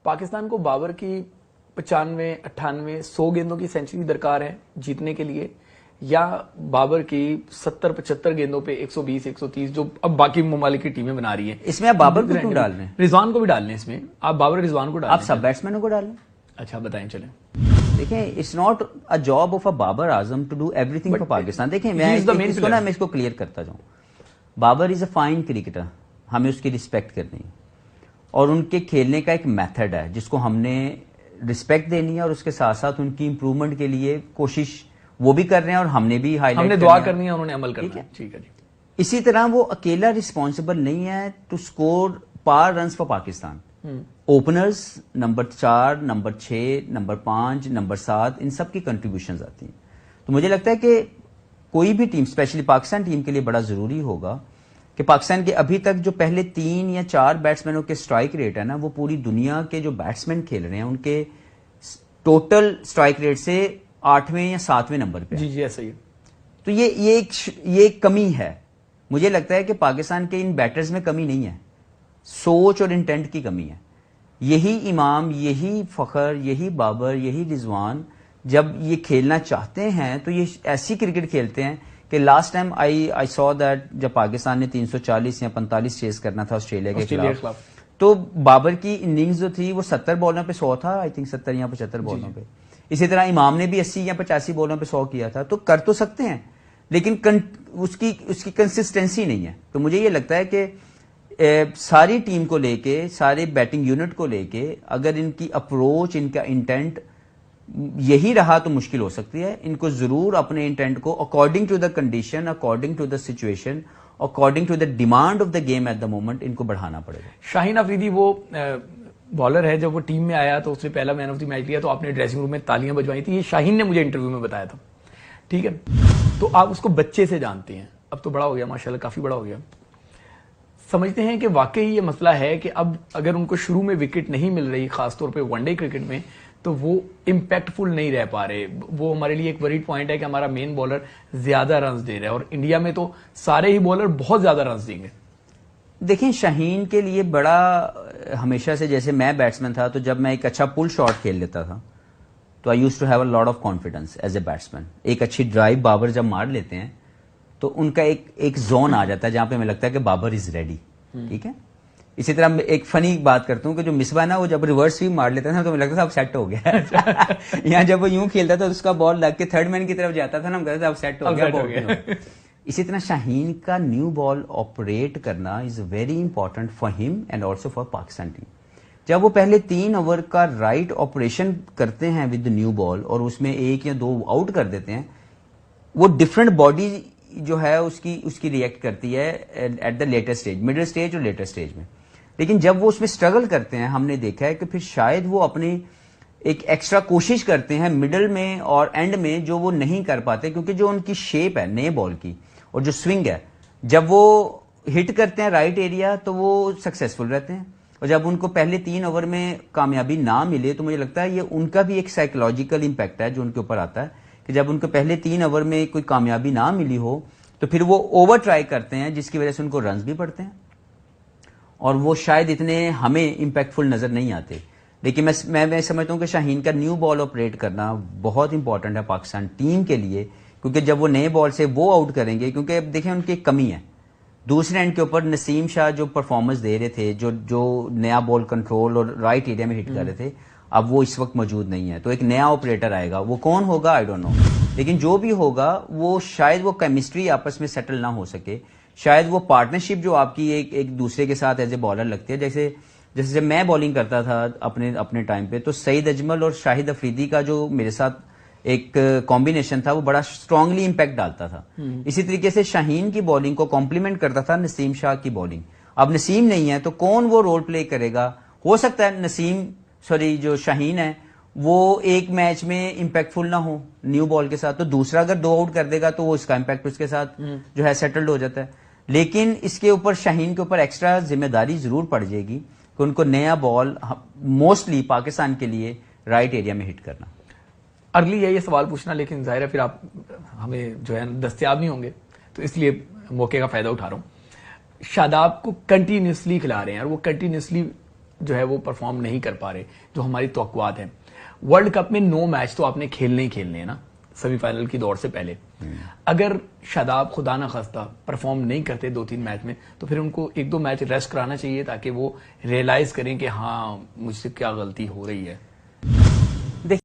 پاکستان کو بابر کی 95, 98, 100 گیندوں کی سینچری درکار ہے جیتنے کے لیے, یا بابر کی 70, 75 گیندوں پہ 120, 130 جو اب باقی ممالک کی ٹیمیں بنا رہی ہیں؟ اس میں آپ بابر کو کیوں ڈال رہے ہیں؟ رضوان کو بھی ڈال لیں اس میں, آپ بابر رضوان کو ڈال لیں, آپ سب بیٹسمینوں کو ڈال لیں. اچھا بتائیں چلیں. دیکھیں it's not a job of a Babar Azam to do everything for Pakistan. دیکھیں میں اس کو کلیئر کرتا جاؤں. Babar is a fine cricketer, ہمیں اس کی رسپیکٹ کرنی ہے, اور ان کے کھیلنے کا ایک میتھڈ ہے جس کو ہم نے رسپیکٹ دینی ہے, اور اس کے ساتھ ساتھ ان کی امپروومنٹ کے لیے کوشش وہ بھی کر رہے ہیں اور ہم نے بھی ہائی لائٹ, ہم نے دعا کرنی ہے, انہوں نے عمل کرنا ہے. ٹھیک ہے جی. اسی طرح وہ اکیلا رسپانسبل نہیں ہے ٹو اسکور پار runs for Pakistan. Openers number 4, number 6, number 5, number 7 ان سب کی کنٹریبیوشنز آتی ہیں. تو مجھے لگتا ہے کہ کوئی بھی ٹیم, اسپیشلی پاکستان ٹیم کے لیے بڑا ضروری ہوگا کہ پاکستان کے ابھی تک جو پہلے 3 یا 4 بیٹسمینوں کے اسٹرائک ریٹ ہے نا, وہ پوری دنیا کے جو بیٹسمین کھیل رہے ہیں ان کے ٹوٹل اسٹرائک ریٹ سے 8ویں یا 7ویں نمبر پہ. جی ایسا ہی. تو یہ ایک کمی ہے. مجھے لگتا ہے کہ پاکستان کے ان بیٹرز میں کمی نہیں ہے, سوچ اور انٹینٹ کی کمی ہے. یہی امام, یہی فخر, یہی بابر, یہی رضوان جب یہ کھیلنا چاہتے ہیں تو یہ ایسی کرکٹ کھیلتے ہیں کہ last time I so that جب پاکستان نے 340 یا 45 چیز کرنا تھا آسٹریلیا کے خلاف, تو بابر کی اننگز جو تھی وہ 70 بالوں پہ 100 تھا, آئی تھنک 70 یا 75 بالوں پہ. اسی طرح امام نے بھی 80 یا 85 بالوں پہ 100 کیا تھا. تو کر تو سکتے ہیں لیکن اس کی کنسسٹنسی نہیں ہے. تو مجھے یہ لگتا ہے کہ ساری ٹیم کو لے کے, سارے بیٹنگ یونٹ کو لے کے اگر ان کی اپروچ, ان کا انٹینٹ یہی رہا تو مشکل ہو سکتی ہے. ان کو ضرور اپنے انٹینٹ کو according to the condition, according to the situation, according to the demand of the game at the moment ان کو بڑھانا پڑے گا. شاہین افریدی وہ بالر ہے, جب وہ ٹیم میں آیا تو اس نے پہلا مین آف دی میچ لیا تو آپ نے ڈریسنگ روم میں تالیاں بجوائی تھی. یہ شاہین نے مجھے انٹرویو میں بتایا تھا. ٹھیک ہے, تو آپ اس کو بچے سے جانتے ہیں, اب تو بڑا ہو گیا ماشاءاللہ, کافی بڑا ہو گیا. سمجھتے ہیں کہ واقعی یہ مسئلہ ہے کہ اب اگر ان کو شروع میں وکٹ نہیں مل رہی, خاص طور پہ ون ڈے کرکٹ میں, تو وہ امپیکٹ فل نہیں رہ پا رہے. وہ ہمارے لیے ایک وریڈ پوائنٹ ہے کہ ہمارا مین بالر زیادہ رنز دے رہا ہے, اور انڈیا میں تو سارے ہی بالر بہت زیادہ رنز دیں گے. دیکھیں شاہین کے لیے بڑا ہمیشہ سے, جیسے میں بیٹسمین تھا تو جب میں ایک اچھا پل شاٹ کھیل لیتا تھا تو I used to have a lot of confidence as a batsman. ایک اچھی ڈرائیو بابر جب مار لیتے ہیں تو ان کا ایک زون آ جاتا ہے جہاں پہ ہمیں لگتا ہے کہ بابر از ریڈی. ٹھیک ہے. اسی طرح ایک فنی بات کرتا ہوں کہ جو مصباح نا, وہ جب ریورس بھی مار لیتا تھا تو مجھے لگتا تھا اب سیٹ ہو گیا. یہاں جب وہ یوں کھیلتا تھا تو اس کا بال لگ کے تھرڈ مین کی طرف جاتا تھا نا, ہم کہتے تھے اب سیٹ ہو گیا. اسی طرح شاہین کا نیو بال آپریٹ کرنا از ویری امپورٹنٹ فار ہم and also for Pakistan team. جب وہ پہلے 3 اوور کا رائٹ آپریشن کرتے ہیں ود نیو بال اور اس میں 1 یا 2 آؤٹ کر دیتے ہیں, وہ ڈفرنٹ باڈی جو ہے اس کی ریئیکٹ کرتی ہے at the later stage, middle stage اور لیٹر اسٹیج میں. لیکن جب وہ اس میں اسٹرگل کرتے ہیں, ہم نے دیکھا ہے کہ پھر شاید وہ اپنی ایک ایکسٹرا کوشش کرتے ہیں مڈل میں اور اینڈ میں, جو وہ نہیں کر پاتے کیونکہ جو ان کی شیپ ہے نئے بال کی اور جو سوئنگ ہے, جب وہ ہٹ کرتے ہیں رائٹ ایریا تو وہ سکسیسفل رہتے ہیں. اور جب ان کو پہلے 3 اوور میں کامیابی نہ ملے تو مجھے لگتا ہے یہ ان کا بھی ایک سائیکولوجیکل امپیکٹ ہے جو ان کے اوپر آتا ہے کہ جب ان کو پہلے 3 اوور میں کوئی کامیابی نہ ملی ہو تو پھر وہ اوور ٹرائی کرتے ہیں, جس کی وجہ سے ان کو رنز بھی پڑتے ہیں اور وہ شاید اتنے ہمیں امپیکٹفل نظر نہیں آتے. لیکن میں سمجھتا ہوں کہ شاہین کا نیو بال آپریٹ کرنا بہت امپورٹنٹ ہے پاکستان ٹیم کے لیے, کیونکہ جب وہ نئے بال سے وہ آؤٹ کریں گے, کیونکہ اب دیکھیں ان کی ایک کمی ہے دوسرے اینڈ کے اوپر. نسیم شاہ جو پرفارمنس دے رہے تھے, جو نیا بال کنٹرول اور رائٹ ایریا میں ہٹ کر رہے تھے, اب وہ اس وقت موجود نہیں ہے. تو ایک نیا آپریٹر آئے گا, وہ کون ہوگا آئی ڈونٹ نو, لیکن جو بھی ہوگا وہ شاید وہ کیمسٹری آپس میں سیٹل نہ ہو سکے, شاید وہ پارٹنرشپ جو آپ کی ایک دوسرے کے ساتھ ایز اے بالر لگتی ہے. جیسے جب میں بالنگ کرتا تھا اپنے ٹائم پہ, تو سعید اجمل اور شاہد افریدی کا جو میرے ساتھ ایک کمبینیشن تھا وہ بڑا اسٹرانگلی امپیکٹ ڈالتا تھا. اسی طریقے سے شاہین کی بالنگ کو کمپلیمنٹ کرتا تھا نسیم شاہ کی بالنگ. اب نسیم نہیں ہے تو کون وہ رول پلے کرے گا. ہو سکتا ہے جو شاہین ہے وہ ایک میچ میں امپیکٹفل نہ ہو نیو بال کے ساتھ, تو دوسرا اگر 2 آؤٹ کر دے گا تو وہ اس کا امپیکٹ اس کے ساتھ جو ہے سیٹلڈ ہو جاتا ہے. لیکن اس کے اوپر شاہین کے اوپر ایکسٹرا ذمہ داری ضرور پڑ جائے گی کہ ان کو نیا بال موسٹلی پاکستان کے لیے رائٹ ایریا میں ہٹ کرنا. ارلی ہے یہ سوال پوچھنا, لیکن ظاہر ہے پھر آپ ہمیں جو ہے دستیاب نہیں ہوں گے, تو اس لیے موقع کا فائدہ اٹھا رہا ہوں. شاداب کو کنٹینیوسلی کھلا رہے ہیں اور وہ کنٹینیوسلی جو ہے وہ پرفارم نہیں کر پا رہے جو ہماری توقعات ہیں. ورلڈ کپ میں 9 میچ تو آپ نے کھیلنے ہی کھیلنے ہیں نا سیمی فائنل کی دوڑ سے پہلے. اگر شاداب خدا نہ خواستہ پرفارم نہیں کرتے 2-3 میچ میں تو پھر ان کو 1-2 میچ ریسٹ کرانا چاہیے تاکہ وہ ریئلائز کریں کہ ہاں مجھ سے کیا غلطی ہو رہی ہے.